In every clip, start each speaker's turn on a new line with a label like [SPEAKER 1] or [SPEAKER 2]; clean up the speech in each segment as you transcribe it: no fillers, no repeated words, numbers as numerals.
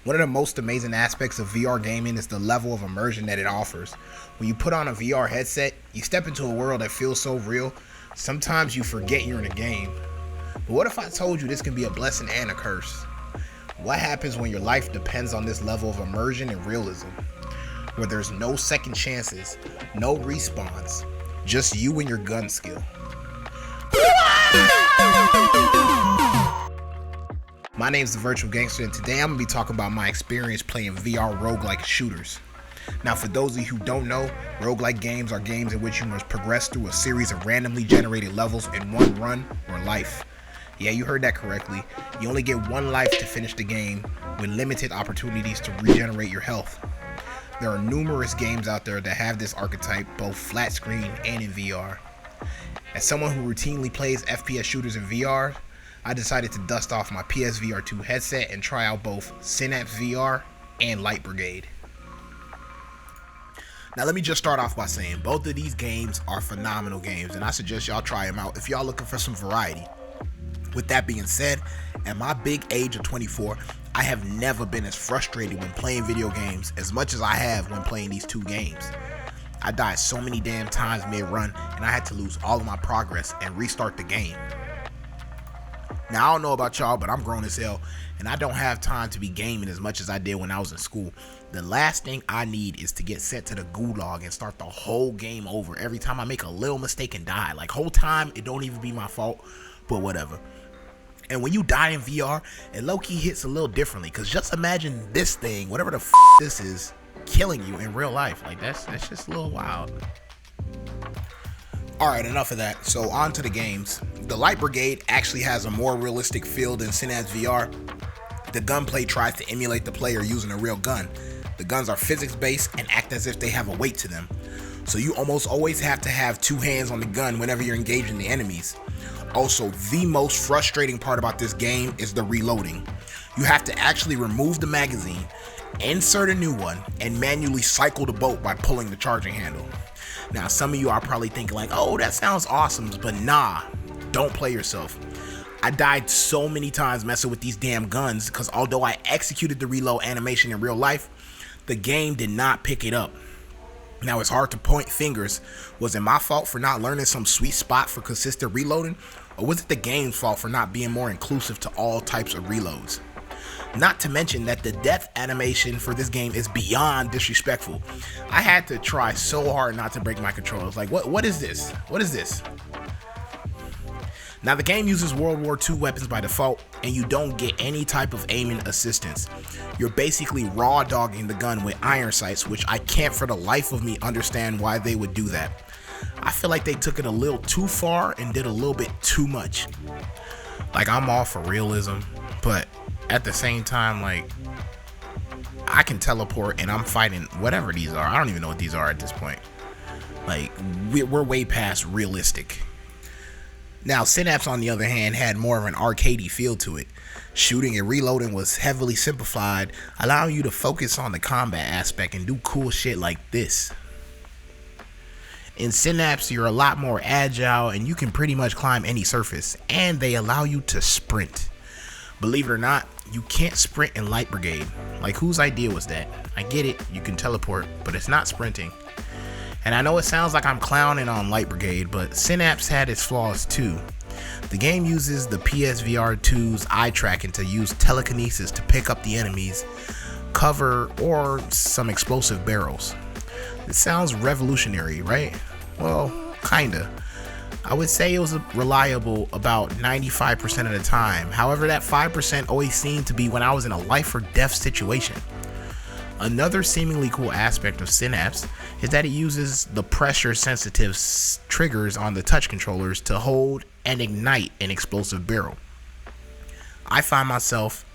[SPEAKER 1] One of the most amazing aspects of VR gaming is the level of immersion that it offers. When you put on a VR headset, you step into a world that feels so real, sometimes you forget you're in a game. But what if I told you this can be a blessing and a curse? What happens when your life depends on this level of immersion and realism? Where there's no second chances, no respawns, just you and your gun skill. My name is the Virtual Gangster, and today I'm going to be talking about my experience playing VR roguelike shooters. Now, for those of you who don't know, roguelike games are games in which you must progress through a series of randomly generated levels in one run or life. Yeah, you heard that correctly. You only get one life to finish the game, with limited opportunities to regenerate your health. There are numerous games out there that have this archetype, both flat screen and in VR. As someone who routinely plays FPS shooters in VR, I decided to dust off my PSVR 2 headset and try out both Synapse VR and Brigade. Now let me just start off by saying both of these games are phenomenal games, and I suggest y'all try them out if y'all looking for some variety. With that being said, at my big age of 24, I have never been as frustrated when playing video games as much as I have when playing these two games. I died so many damn times mid-run, and I had to lose all of my progress and restart the game. Now, I don't know about y'all, but I'm grown as hell, and I don't have time to be gaming as much as I did when I was in school. The last thing I need is to get sent to the gulag and start the whole game over every time I make a little mistake and die. Like, whole time, it don't even be my fault, but whatever. And when you die in VR, it low-key hits a little differently, because just imagine this thing, whatever the this is, killing you in real life. Like, that's just a little wild. Alright, enough of that. So on to the games. The Brigade actually has a more realistic feel than Synapse VR. The gunplay tries to emulate the player using a real gun. The guns are physics-based and act as if they have a weight to them. So you almost always have to have two hands on the gun whenever you're engaging the enemies. Also, the most frustrating part about this game is the reloading. You have to actually remove the magazine, insert a new one, and manually cycle the bolt by pulling the charging handle. Now, some of you are probably thinking like, oh, that sounds awesome, but nah, don't play yourself. I died so many times messing with these damn guns because although I executed the reload animation in real life, the game did not pick it up. Now, it's hard to point fingers. Was it my fault for not learning some sweet spot for consistent reloading? Or was it the game's fault for not being more inclusive to all types of reloads? Not to mention that the death animation for this game is beyond disrespectful. I had to try so hard not to break my controllers. Like, what is this? What is this? Now, the game uses World War II weapons by default, and you don't get any type of aiming assistance. You're basically raw dogging the gun with iron sights, which I can't for the life of me understand why they would do that. I feel like they took it a little too far and did a little bit too much. Like, I'm all for realism, but at the same time, like, I can teleport and I'm fighting whatever these are. I don't even know what these are at this point. Like, we're way past realistic. Now, Synapse, on the other hand, had more of an arcadey feel to it. Shooting and reloading was heavily simplified, allowing you to focus on the combat aspect and do cool shit like this. In Synapse, you're a lot more agile and you can pretty much climb any surface, and they allow you to sprint. Believe it or not, you can't sprint in Brigade. Like, whose idea was that? I get it, you can teleport, but it's not sprinting. And I know it sounds like I'm clowning on Brigade, but Synapse had its flaws too. The game uses the PSVR 2's eye tracking to use telekinesis to pick up the enemies, cover, or some explosive barrels. It sounds revolutionary, right? Well, kinda. I would say it was reliable about 95% of the time. However, that 5% always seemed to be when I was in a life or death situation. Another seemingly cool aspect of Synapse is that it uses the pressure sensitive triggers on the touch controllers to hold and ignite an explosive barrel. I find myself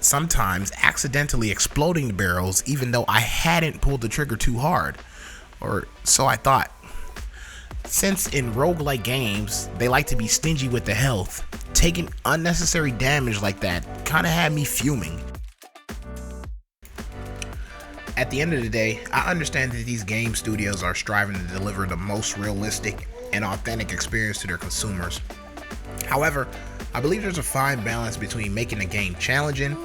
[SPEAKER 1] sometimes accidentally exploding the barrels even though I hadn't pulled the trigger too hard, or so I thought. Since in roguelike games they like to be stingy with the health, taking unnecessary damage like that kinda had me fuming. At the end of the day, I understand that these game studios are striving to deliver the most realistic and authentic experience to their consumers. However, I believe there's a fine balance between making a game challenging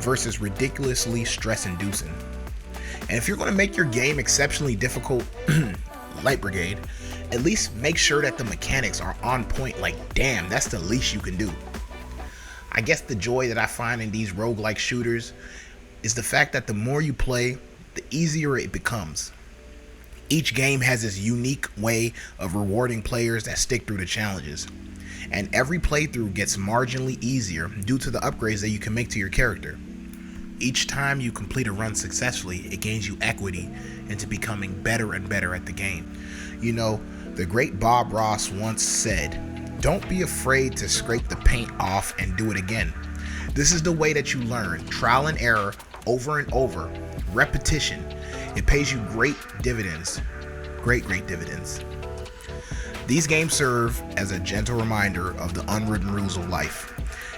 [SPEAKER 1] versus ridiculously stress-inducing. And if you're going to make your game exceptionally difficult, like Brigade, at least make sure that the mechanics are on point. Like, damn, that's the least you can do. I guess the joy that I find in these roguelike shooters is the fact that the more you play, the easier it becomes. Each game has its unique way of rewarding players that stick through the challenges, and every playthrough gets marginally easier due to the upgrades that you can make to your character. Each time you complete a run successfully, it gains you equity into becoming better and better at the game. You know, the great Bob Ross once said, "Don't be afraid to scrape the paint off and do it again." This is the way that you learn, trial and error, over and over, repetition. It pays you great dividends, great dividends. These games serve as a gentle reminder of the unwritten rules of life.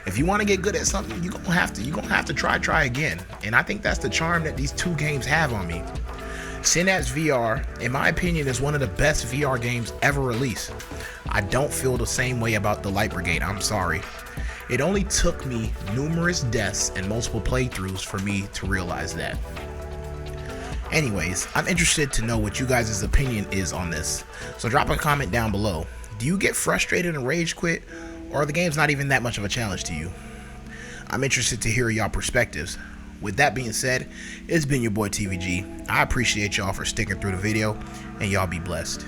[SPEAKER 1] If you want to get good at something, you're gonna have to try again. And I think that's the charm that these two games have on me. Synapse VR, in my opinion, is one of the best VR games ever released. I don't feel the same way about the Light Brigade, I'm sorry. It only took me numerous deaths and multiple playthroughs for me to realize that. Anyways, I'm interested to know what you guys' opinion is on this, so drop a comment down below. Do you get frustrated and rage quit, or are the games not even that much of a challenge to you? I'm interested to hear y'all perspectives. With that being said, it's been your boy TVG. I appreciate y'all for sticking through the video, and y'all be blessed.